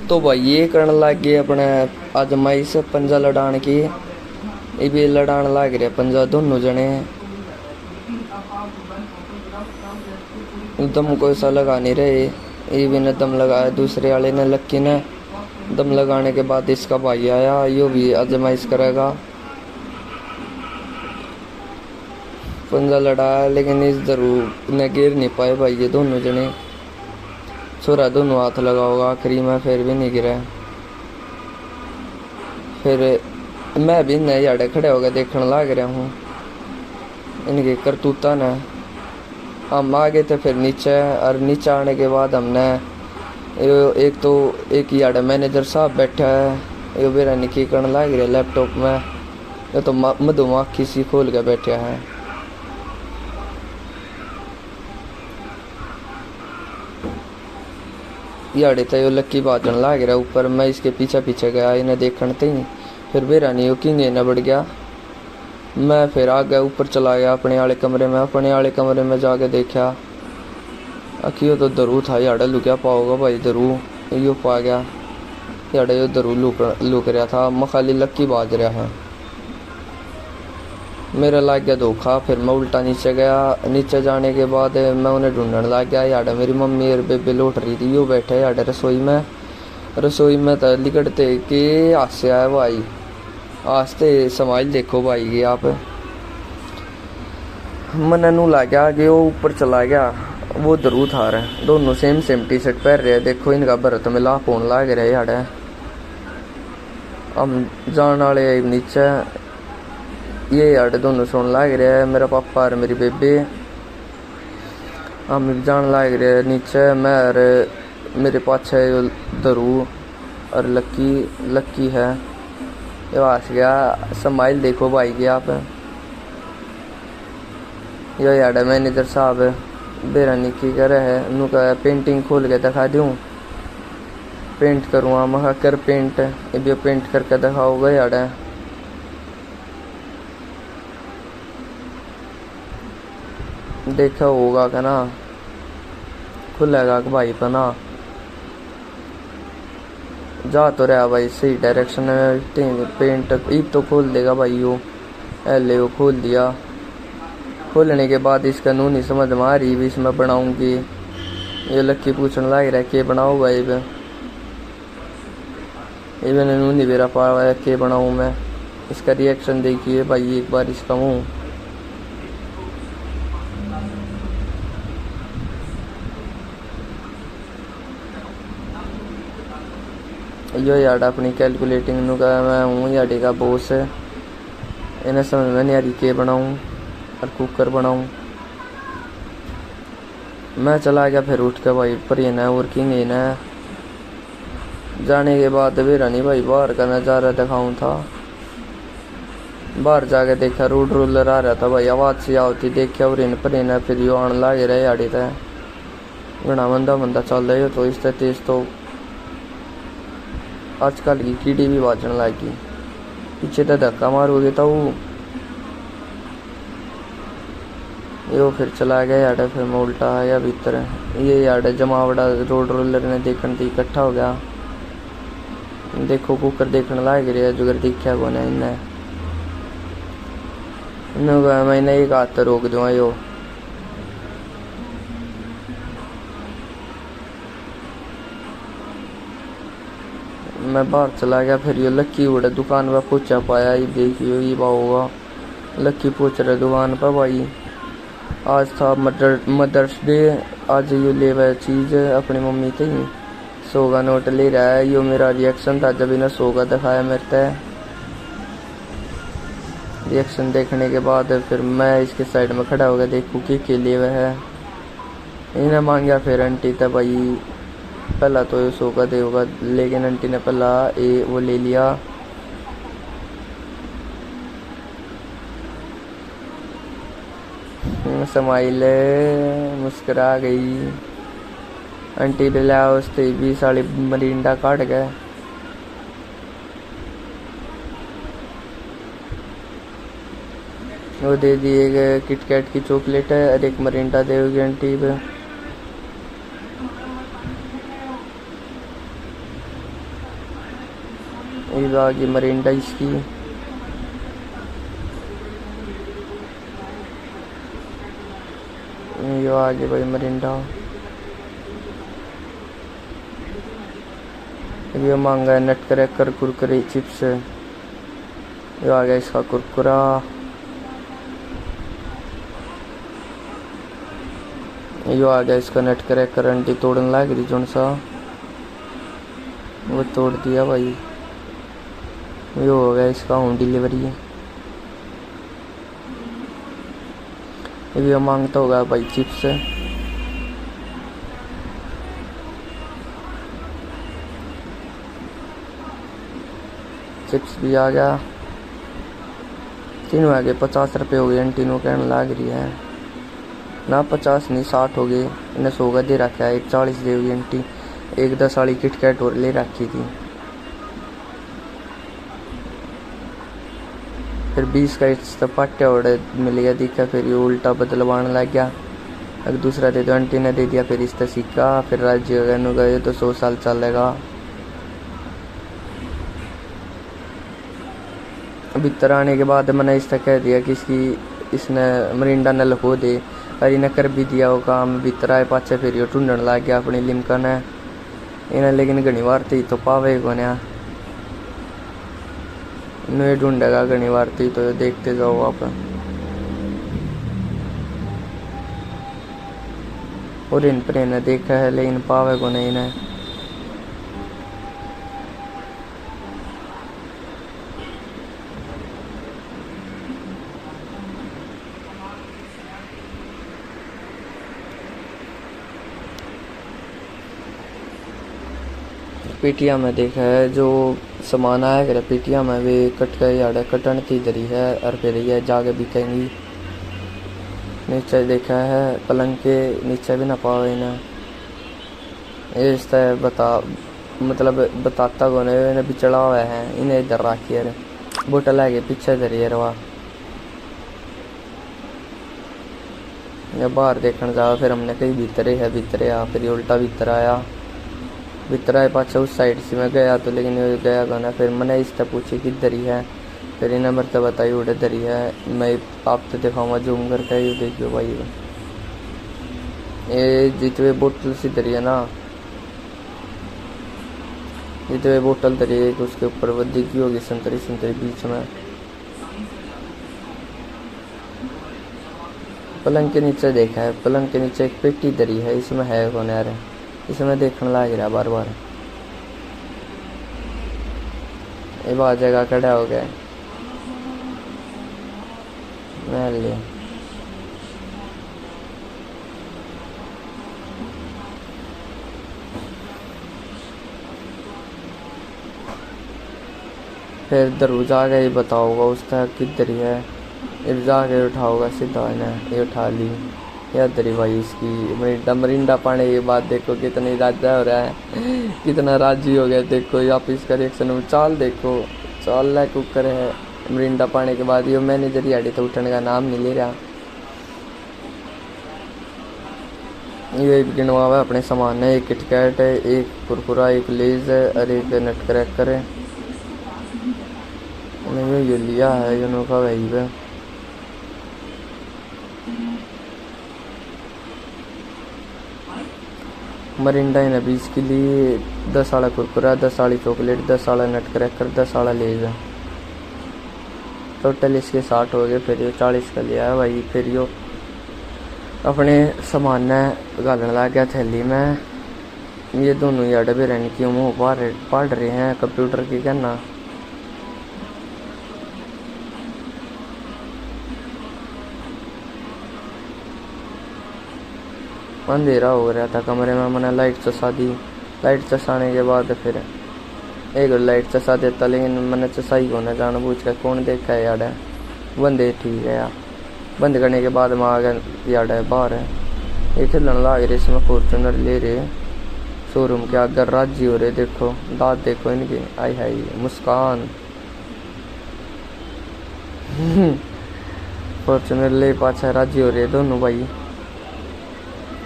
तो भाई ये करने लग गए अपने आजमाइश पंजा लड़ान की। ये भी लड़ान लग रहे पंजा दोनों जने। दम कोई सा लगा नहीं रहे। ये भी ने दम लगाया, दूसरे वाले ने लक्की ने दम लगाने के बाद इसका भाई आया, यो भी आजमाइश करेगा। पंजा लड़ाया लेकिन इस जरूर ने गिर नहीं पाए भाई ये दोनों जने। छोरा दोनों हाथ लगा होगा आखिरी में, फिर भी नहीं गिरा। फिर मैं भी नए याडे खड़े होकर देखने लग रहा हूँ इनके करतूता ने। हम आ गए थे फिर नीचे, और नीचे आने के बाद हमने एक याडे मैनेजर साहब बैठा है, ये बेरा निकी करने लग रहा लैपटॉप में। ये तो मधुमक्खी सी खोल के बैठा है। याडे तो यो लक्की बाजन लग रहा ऊपर। मैं इसके पीछे पीछे गया इन्हें देखने ही। फिर बेरा नहीं हो किंग न बढ़ गया। मैं फिर आ गया ऊपर चला गया अपने वाले कमरे में। अपने वाले कमरे में जाके देखा अखियो तो दरू था। याडा लुका पाओगा भाई, दरू यो पा गया। याडा यो दरू लुक रहा था। मैं खाली लक्की बाज रहा है। मेरा लग गया धोखा। फिर मैं उल्टा नीचे गया। नीचे जाने के बाद मैं उन्हें ढूंढने लग गया। याडा मेरी मम्मी और बेबे लौट रही थी, यो बैठे याडा रसोई में। रसोई में तो लिकड़ते कि हास्य आया भाई। आस्ते समाइल देखो भाई ये आप। मन नू ला गया कि वो ऊपर चला गया। वो जरूर था रहे, दोनों सेम टी शर्ट पहन रहे। देखो इनका भरत में लाभ होने लग रहा है याडा। हम जान वाले नीचे, ये याडे दोनों सोने लग रहे हैं, मेरा पापा और मेरी बेबे। हम जान लग रहे हैं नीचे। मैं और मेरे पाछे दरू और लक्की है। ये हंस गया। समाइल देखो भाई की आप। यो याडा मैनेजर साहब बेरा निकी कर रहे है। उन्होंने कहा पेंटिंग खोल के दिखा दूँ, पेंट करूँगा। मैं कर पेंट, ये भी पेंट करके दिखाओगे याडा। देखा होगा क्या ना, खुलेगा कि भाई पर ना। जा तो रहा भाई सही डायरेक्शन में। पेंट ईब तो खोल देगा भाई यो। एले वो खोल दिया। खोलने के बाद इसका नू नहीं समझ में आ रही भी इसमें बनाऊंगी। ये लक्की पूछने लग रहा है के बनाऊँ भाई। ये मैंने नू नहीं बेरा पा रहा है के बनाऊँ मैं। इसका रिएक्शन देखिए भाई एक बार इसका मुँह। यो याडा अपनी कैलकुलेटिंग नू कहा मैं हूँ याडी का बॉस है। इन्हें समझ में नहीं आ रही के बनाऊँ और कुकर बनाऊँ। मैं चला गया फिर उठ के भाई पर ये ना वर्किंग ये ना। जाने के बाद बेरा नहीं भाई बाहर का नज़ारा दिखाऊँ था। बाहर जाके देखा रोड रोलर आ रहा था भाई, आवाज़ सी आती देखा और इन पर इन फिर यो आने लगे रहे याडी था। घना मंदा चल रही हो तो इस तेज तो आजकल की कीड़ी भी बाजने लगी। पीछे तो धक्का मारोगे तो वो यो फिर चला गया याडा। फिर मैं उल्टा आया भीतर। ये याडा जमावड़ा रोड रोलर ने देखने थी इकट्ठा हो गया। देखो कुकर देखने लग रहा है जुगर दिखा को इन्हें। मैंने एक हाथ रोक दूंगा यो। मैं बाहर चला गया। फिर ये लक्की उड़े दुकान पर पहुंचा पाया। ये देखियो ये होगा लक्की पहुंच रहे दुकान पर भाई। आज था मदर्स डे। आज ये ले वह चीज़ अपनी मम्मी थी 100 का नोट ले रहा है। यो मेरा रिएक्शन था जब इन्हें 100 का दिखाया मेरे तय। रिएक्शन देखने के बाद फिर मैं इसके साइड में खड़ा हो गया देखूँ कि ले वह है। इन्हें मांगा फिर आंटी था भाई। पहला तो ये 100 का दे होगा लेकिन आंटी ने पहला वो ले लिया। समाइल मुस्कुरा गई। आंटी ने लिया उससे 20 वाली मरिंडा काट गए। वो दे दिए किटकैट की चॉकलेट है और एक मरिंडा देगी आंटी पे। ये आगे मरिंडा इसकी। ये आगे भाई मरिंडा। ये मांगा है नट क्रैकर कुरकुरे चिप्स। ये आ गया इसका कुरकुरा। ये आ गया इसका नट क्रैकर। आंटी तोड़न लग रही जोन सा, वो तोड़ दिया भाई। ये हो गया इसका होम डिलीवरी। ये मांगता होगा भाई चिप्स। चिप्स भी आ गया। तीनों आ गए। 50 रुपये हो गए। आंटी नो कहने लग रही है ना 50 नहीं 60 हो गए। इन्हें 100 का दे रखा है। एक 40 दे हुई आंटी। एक 10 वाली किटकैट और ले रखी थी। फिर 20 का पाट्या और मिल गया दिखा। फिर ये उल्टा बदलवाने लग गया। अगर दूसरा दे दो आंटी ने दे दिया। फिर इसका सिक्का। फिर राज्य गए तो 100 साल चलेगा। भीतर आने के बाद मैंने इससे कह दिया कि इसने मरिंडा न लखो दे। और इन्हें कर भी दिया वो काम। भीतर आए पाचे फिर ये ढूंढने लग गया अपनी लिमका ने इन्हें। लेकिन घनी बार तो पावे को नहीं ढूंढेगा घनी बार तो देखते जाओ आप। और इन पर इन्हें देखा है लेकिन पावे को नहीं इन्हें। पीटिया में देखा है जो सामान आया करे पीटिया में वे कट के यार कटन की दरी है। और फिर ये जाके बिकेंगी। नीचे देखा है पलंग के नीचे भी ना पाओ इन्हें। ये इस तरह मतलब बताता कौन है। इन्हें बिचड़ा हुआ है। इन्हें इधर रखी है। बोतल है पीछे धरी है रवा। बाहर देखने जाओ। फिर हमने कहीं भीतरे है भीतरे आ। फिर उल्टा भीतर आया। भीतर आए पाछा उस साइड से मैं गया तो लेकिन ये गया गाना। फिर मैंने इससे पूछी कि दरी है। फिर इन्हें मतलब बताई उड़े दरी है। मैं आप तो दिखाऊंगा जूम करके। ये देखियो भाई ये जितने बोतल सी दरी है ना। जितने बोतल दरी है उसके ऊपर वो दिखी होगी संतरी संतरी बीच में। पलंग के नीचे देखा है। पलंग के नीचे एक पेटी दरी है। इसमें है कौन यार। इसमें देखने लग रहा बार बार। ये बात जगह खड़ा हो गया। मैं ले फिर इधर जाके बताओगा उसका किधर है। इधर जाके उठाओगा सीधा इन्हें। ये उठा ली या दरी भाई इसकी मरिंडा पाने की बात देखो कितनी राजा हो रहा है। कितना राजी हो गया देखो। आप इसका रिएक्शन में चाल देखो। चाल लाइक कुकर है मरिंडा पाने के बाद। ये मैनेजर याड़ी तो उठने का नाम नहीं ले रहा। ये गिनवा हुआ अपने सामान है। एक किटकैट है, एक कुरकुरा, एक लेज है और एक नट क्रैकर है। ये लिया है ये का वही है। मरिंडा ने 20 के लिए 10 वाला कुरकुरा, 10 वाली चॉकलेट, 10 वाला नट क्रैकर, 10 वाला लेज है। टोटल इसके 60 हो गए। फिर ये 40 का लिया है भाई। फिर यो अपने सामान ने गालने लग गया थैली में। ये दोनों यार डबे रहने की मुँह पढ़ रहे हैं कंप्यूटर की कहना। अंधेरा हो रहा था कमरे में। मैंने लाइट चसा दी। लाइट चसाने के बाद फिर एक लाइट चसा देता लेकिन मैंने चसाई को ना जानबूझ कर। कौन देखा है यार। बंदे ठीक है यार। बंद करने के बाद मैं आ गया यार बाहर है। ये खेलने लग रहे इसमें फॉर्चूनर ले रहे शोरूम के आगे राजी हो रहे। देखो दांत देखो इनके। आई हाई मुस्कान। फॉर्चूनर ले पाछा राजी हो रहे दोनों भाई।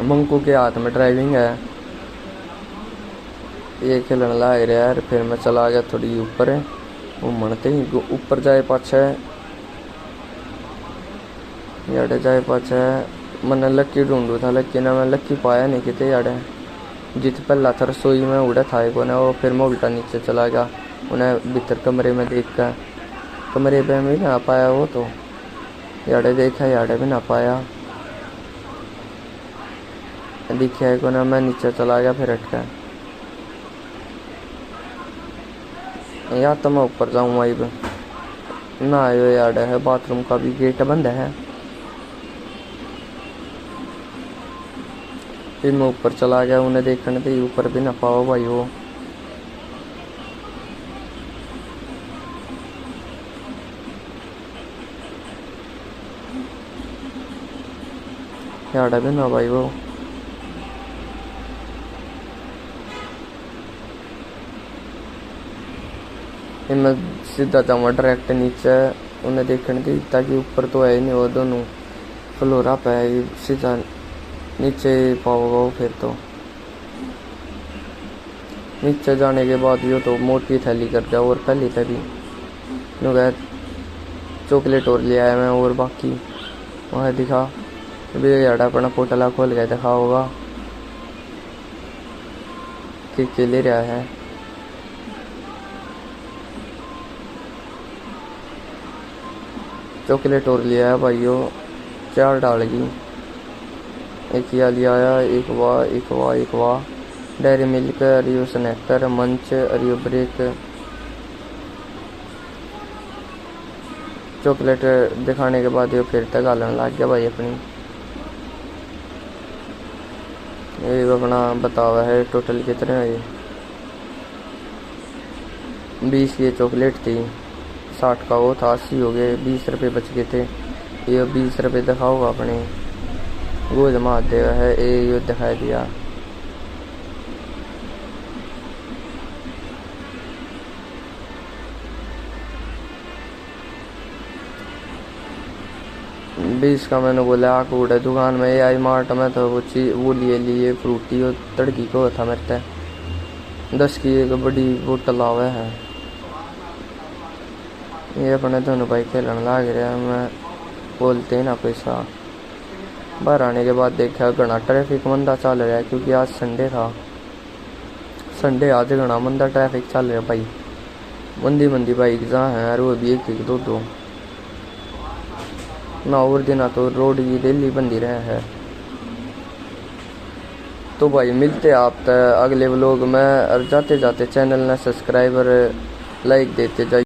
मंकू के हाथ में ड्राइविंग है। ये खेलने लग रहा यार। फिर मैं चला गया थोड़ी ऊपर है। वो मनते ही ऊपर जाए पाछे याडे जाए पाछे मैंने लक्की ढूंढू था, लक्की ने मैं लक्की पाया नहीं किते याडे। जित पहला था रसोई में उड़ा था एक ने, वो फिर मैं उल्टा नीचे चला गया उन्हें भीतर कमरे में देख कर। कमरे पे भी ना पाया वो तो याडे देखा, याडे भी ना पाया दिखा को ना। मैं नीचे चला गया फिर हटका, या तो मैं ऊपर जाऊँ आई ना आयो याडे है। बाथरूम का भी गेट बंद है। फिर मैं ऊपर चला गया उन्हें देखने थे, ऊपर भी ना पाओ भाई वो। याडा भी ना भाई वो। फिर मैं सीधा जाऊँगा डायरेक्ट नीचे उन्हें देखने थी, ताकि ऊपर तो है ही नहीं वो दोनों फ्लोरा पे है, सीधा नीचे पाओगा वो। फिर तो नीचे जाने के बाद यो तो मोटी थैली कर दिया, और पहली थैली गया चॉकलेट और ले आया मैं, और बाकी वह दिखा भी याडा अपना पोटला खोल के दिखा होगा कि ले रहा है। चॉकलेट और लिया है भाइयों, 4 डाल गई। एक या लिया आया, एक वाह डेयरी मिल्क, अरियो स्नैकर, मंच, अरियो ब्रेक। चॉकलेट दिखाने के बाद ये फिर तक गालन लग गया भाई अपनी। ये अपना बतावा है टोटल कितने है ये। 20 की चॉकलेट थी, 60 का वो था, 80 हो गए, 20 रुपये बच गए थे। ये 20 रुपये दिखाओगा अपने गोद मार देगा है ये दिखा दिया। बीस का मैंने बोला आकूड़ा दुकान में, ये आई मार्ट में तो वो चीज वो लिए फ्रूटी और तड़की को था मेरे ते 10 की एक बड़ी बोतल आवे है। ये अपने दोनों भाई खेलने लग रहा है, मैं बोलते ना पैसा। बाहर आने के बाद देखा घना ट्रैफिक मंदा चल रहा है, क्योंकि आज संडे था। संडे आज घना मंदा ट्रैफिक चल रहा है भाई। मंदी बाइक जहाँ है यार, वो भी एक दो ना, और दिन तो रोड की डेली बंदी रहे है। तो भाई मिलते आप अगले व्लॉग में, और जाते जाते चैनल ने सब्सक्राइबर लाइक देते जाइए।